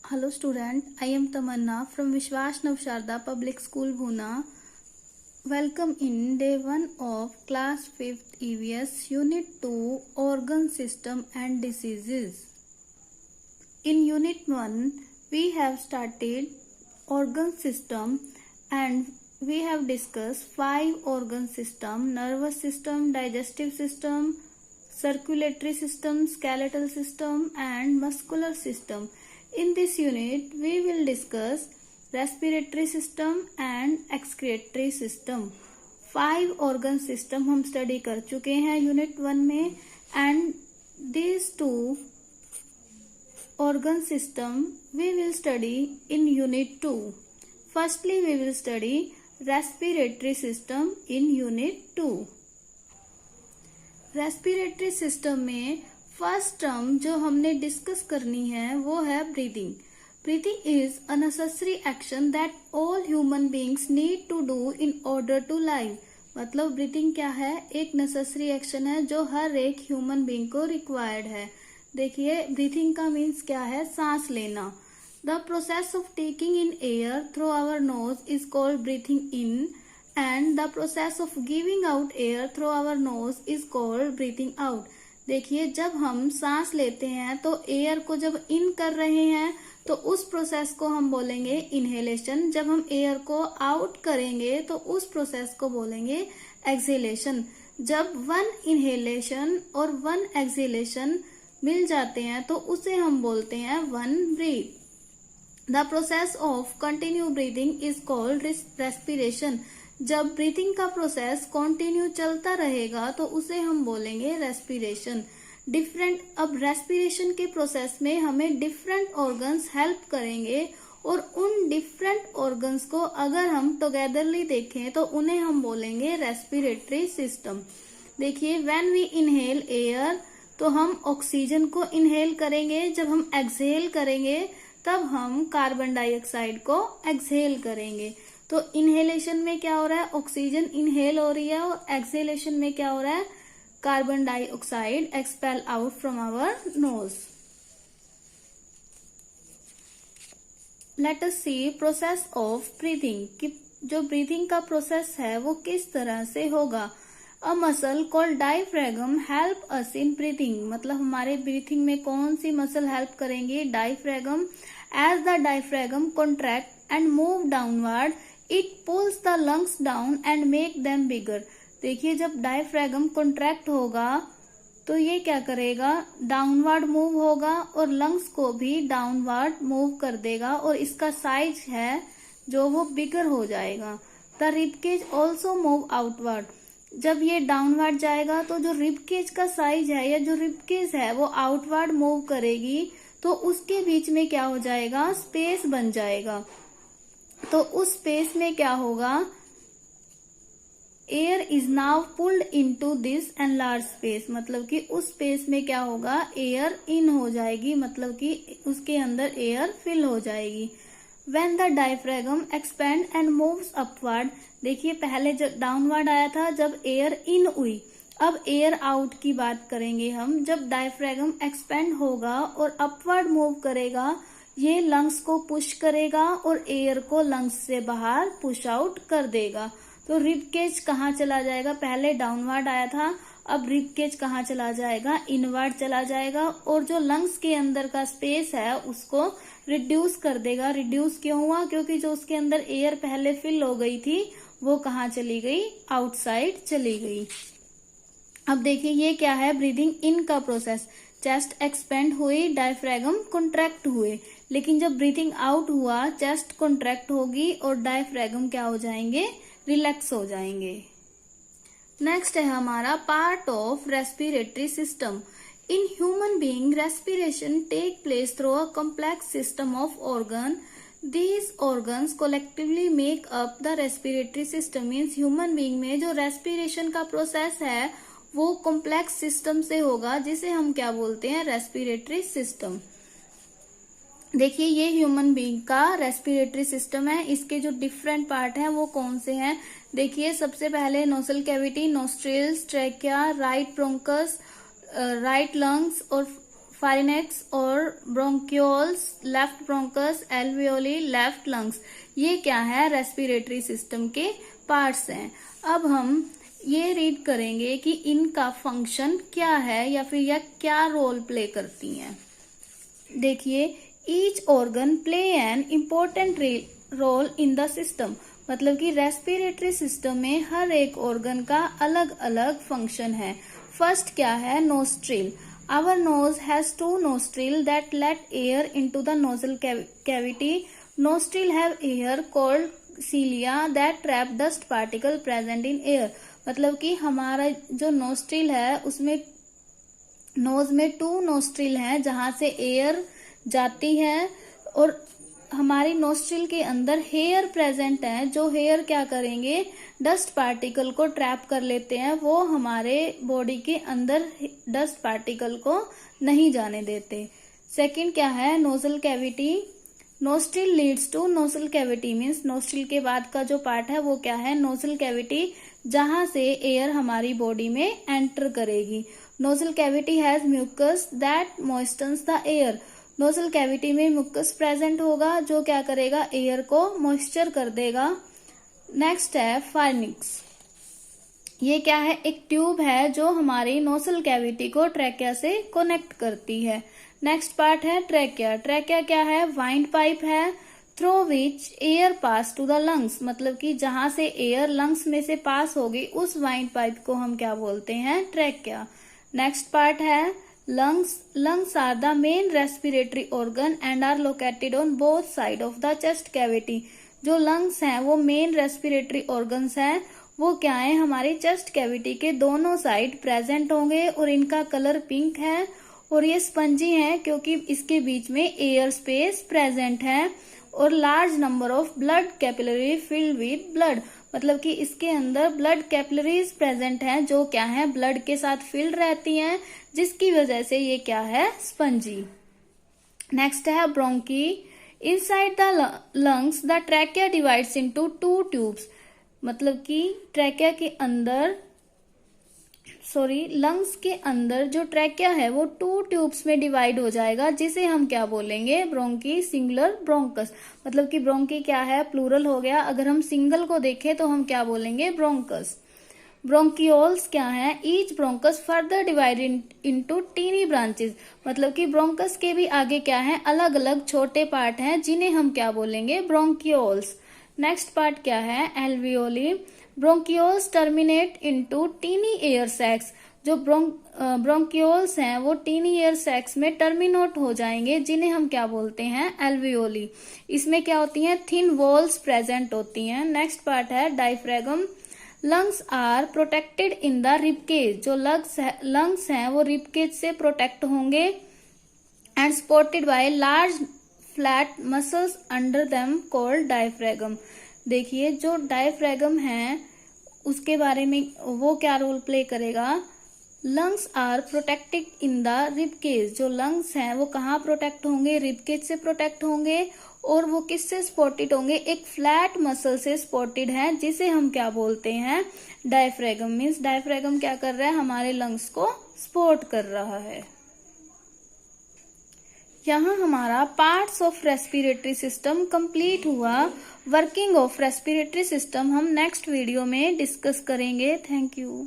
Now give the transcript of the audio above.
Hello student, I am Tamanna from Vishwas Navsharda Public School Bhuna. Welcome in day 1 of class 5th EVS Unit 2 Organ System and Diseases. In Unit 1 we have started organ system and we have discussed 5 organ system: nervous system, digestive system, circulatory system, skeletal system and muscular system. In this unit, we will discuss respiratory system and excretory system. 5 organ system हम study कर चुके हैं unit 1 में and these 2 organ system we will study in unit 2. Firstly, we will study respiratory system in unit 2. Respiratory system में first term जो हमने discuss करनी है वो है breathing. Breathing is a necessary action that all human beings need to do in order to live. मतलब breathing क्या है? एक नेसेसरी एक्शन है जो हर एक ह्यूमन बीइंग को रिक्वायर्ड है. देखिए ब्रीथिंग का मीन्स क्या है? सांस लेना. The process of taking in air through our nose is called breathing in and the process of giving out air through our nose is called breathing out. देखिए जब हम सांस लेते हैं तो एयर को जब इन कर रहे हैं तो उस प्रोसेस को हम बोलेंगे इनहेलेशन. जब हम एयर को आउट करेंगे तो उस प्रोसेस को बोलेंगे एक्सहेलेशन. जब 1 इनहेलेशन और 1 एक्सहेलेशन मिल जाते हैं तो उसे हम बोलते हैं 1 breath. The process of continue breathing is called respiration. जब ब्रीथिंग का प्रोसेस कंटिन्यू चलता रहेगा तो उसे हम बोलेंगे रेस्पिरेशन. अब रेस्पिरेशन के प्रोसेस में हमें डिफरेंट ऑर्गन्स हेल्प करेंगे और उन डिफरेंट ऑर्गन्स को अगर हम टुगेदरली देखें तो उन्हें हम बोलेंगे रेस्पिरेटरी सिस्टम. देखिए व्हेन वी इनहेल एयर तो हम ऑक्सीजन को इनहेल करेंगे. जब हम एक्सहेल करेंगे तब हम कार्बन डाइऑक्साइड को एक्सहेल करेंगे. तो इनहेलेशन में क्या हो रहा है? ऑक्सीजन इनहेल हो रही है और एक्सहेलेशन में क्या हो रहा है? Carbon dioxide expel out from our nose. Let us see process of breathing कि जो ब्रीथिंग का प्रोसेस है वो किस तरह से होगा. A muscle called diaphragm help us in breathing. मतलब हमारे ब्रीथिंग में कौन सी मसल हेल्प करेंगी? Diaphragm. As the diaphragm contract and move downward it pulls the lungs down and make them bigger. देखिए जब डायफ्रैगम कॉन्ट्रैक्ट होगा तो ये क्या करेगा? डाउनवर्ड मूव होगा और लंग्स को भी डाउनवर्ड मूव कर देगा और इसका साइज है जो वो बिगर हो जाएगा. The ribcage also move outward. जब ये डाउनवर्ड जाएगा तो जो रिबकेज का साइज है या जो रिबकेज है वो आउटवर्ड मूव करेगी तो उसके बीच में क्या हो जाएगा? स्पेस बन जाएगा. तो उस स्पेस में क्या होगा? Air is now pulled into this and large space. मतलब कि उस स्पेस में क्या होगा? एयर इन हो जाएगी. मतलब कि उसके अंदर एयर फिल हो जाएगी. When the diaphragm expand and moves upward. देखिए पहले जब डाउनवर्ड आया था जब एयर इन हुई. अब एयर आउट की बात करेंगे हम. जब डायफ्रैगम एक्सपेंड होगा और अपवर्ड मूव करेगा ये लंग्स को पुश करेगा और एयर को लंग्स से बाहर पुश आउट कर देगा. तो रिबकेज कहाँ चला जाएगा? पहले डाउनवर्ड आया था, अब रिबकेज कहाँ चला जाएगा? इनवर्ड चला जाएगा और जो लंग्स के अंदर का स्पेस है उसको रिड्यूस कर देगा. रिड्यूस क्यों हुआ? क्योंकि जो उसके अंदर एयर पहले फिल हो गई थी वो कहाँ चली गई? आउटसाइड चली गई. अब देखिए ये क्या है? ब्रीदिंग इन का प्रोसेस. चेस्ट एक्सपेंड हुई, डायफ्रैगम कॉन्ट्रैक्ट हुए. लेकिन जब ब्रीथिंग आउट हुआ चेस्ट कॉन्ट्रैक्ट होगी और डायफ्रैगम क्या हो जाएंगे? रिलैक्स हो जाएंगे. नेक्स्ट है हमारा part of respiratory system. In human being respiration take place through a complex system of organ. These organs collectively make up the respiratory system. Means human being में जो रेस्पिरेशन का प्रोसेस है वो complex system से होगा जिसे हम क्या बोलते हैं? Respiratory system. देखिए ये ह्यूमन बीइंग का रेस्पिरेटरी सिस्टम है. इसके जो डिफरेंट पार्ट हैं वो कौन से हैं? देखिए सबसे पहले nasal cavity, nostrils, trachea, right bronchus, right lungs और फारिनेक्स और bronchioles, left bronchus, alveoli, left lungs. ये क्या है? रेस्पिरेटरी सिस्टम के पार्ट्स हैं। अब हम ये रीड करेंगे कि इनका फंक्शन क्या है या फिर यह क्या रोल प्ले करती हैं। देखिए, each organ play an important role in the system, मतलब कि रेस्पिरेटरी सिस्टम में हर एक ऑर्गन का अलग अलग फंक्शन है। फर्स्ट क्या है? Nostril. Our nose has two nostril that let air into the nasal cavity. Nostril have air called cilia that trap dust particle present in air. मतलब कि हमारा जो नोस्ट्रिल है उसमें नोज में 2 नोस्ट्रिल हैं जहां से एयर जाती है, और हमारी नोस्ट्रिल के अंदर हेयर प्रेजेंट है। जो हेयर क्या करेंगे? डस्ट पार्टिकल को ट्रैप कर लेते हैं, वो हमारे बॉडी के अंदर डस्ट पार्टिकल को नहीं जाने देते। सेकंड क्या है? Nasal cavity. Nostril leads to nasal cavity, means nostril के बाद का जो पार्ट है वो क्या है? नोजल कैविटी, जहां से एयर हमारी बॉडी में एंटर करेगी। Nasal cavity has mucus that moistens the air. Nasal cavity में म्यूकस प्रेजेंट होगा जो क्या करेगा? एयर को मॉइस्चर कर देगा। नेक्स्ट है फारिंक्स। ये क्या है? एक ट्यूब है जो हमारी नोजल कैविटी को ट्रैकिया से कनेक्ट करती है। नेक्स्ट पार्ट है ट्रैकिया। ट्रैकिया क्या है? वाइंड पाइप है through which air pass to the lungs, मतलब कि जहां से एयर लंग्स में से पास होगी उस वाइंड पाइप को हम क्या बोलते हैं? ट्रैकिया। नेक्स्ट पार्ट है lungs. Lungs are the main respiratory organ and are located on both side of the chest cavity. जो लंग्स हैं वो मेन रेस्पिरेटरी ऑर्गन्स हैं, वो क्या है? हमारी चेस्ट कैविटी के दोनों साइड प्रेजेंट होंगे और इनका कलर पिंक है, और ये स्पंजी है क्योंकि इसके बीच में एयर स्पेस प्रेजेंट है, और large number of blood capillary filled with blood, मतलब कि इसके अंदर ब्लड कैपिलरीज प्रेजेंट हैं जो क्या है? ब्लड के साथ फिल्ड रहती हैं, जिसकी वजह से ये क्या है? स्पंजी। नेक्स्ट है bronchi. Inside the lungs the trachea divides into 2 tubes, मतलब कि ट्रैकिया के अंदर लंग्स के अंदर जो ट्रैकिया है वो 2 ट्यूब्स में डिवाइड हो जाएगा, जिसे हम क्या बोलेंगे? Bronchi, singular, bronchus. मतलब कि ब्रोंकी क्या है? प्लूरल हो गया। अगर हम सिंगल को देखें तो हम क्या बोलेंगे? ब्रोंकस। ब्रोंकियोल्स क्या है? Each bronchus further divided into tiny branches, मतलब कि ब्रोंकस के भी आगे क्या है? अलग अलग छोटे पार्ट हैं जिन्हें हम क्या बोलेंगे? ब्रोंकियोल्स। नेक्स्ट पार्ट क्या है? Alveoli. Bronchioles terminate into tiny air sacs. जो ब्रोंकियोल्स हैं वो टीनी एयर सैक्स में टर्मिनेट हो जाएंगे, जिन्हें हम क्या बोलते हैं? एल्वियोली। इसमें क्या होती हैं? थिन वॉल्स प्रेजेंट होती हैं। नेक्स्ट पार्ट है diaphragm. Lungs are protected in the ribcage. जो लंग्स हैं वो रिबकेज से प्रोटेक्ट होंगे, and supported by large flat muscles under them called diaphragm. देखिए, जो डायफ्रागम है उसके बारे में वो क्या रोल प्ले करेगा? Lungs are protected in the ribcage. जो लंग्स हैं वो कहाँ प्रोटेक्ट होंगे? रिबकेज से प्रोटेक्ट होंगे, और वो किससे सपोर्टेड होंगे? एक फ्लैट मसल से सपोर्टेड है, जिसे हम क्या बोलते हैं? डायफ्रागम। मीन्स डायफ्रागम क्या कर रहा है? हमारे लंग्स को सपोर्ट कर रहा है। यहाँ हमारा parts of respiratory system complete हुआ। वर्किंग ऑफ रेस्पिरेटरी सिस्टम हम नेक्स्ट वीडियो में डिस्कस करेंगे। Thank you.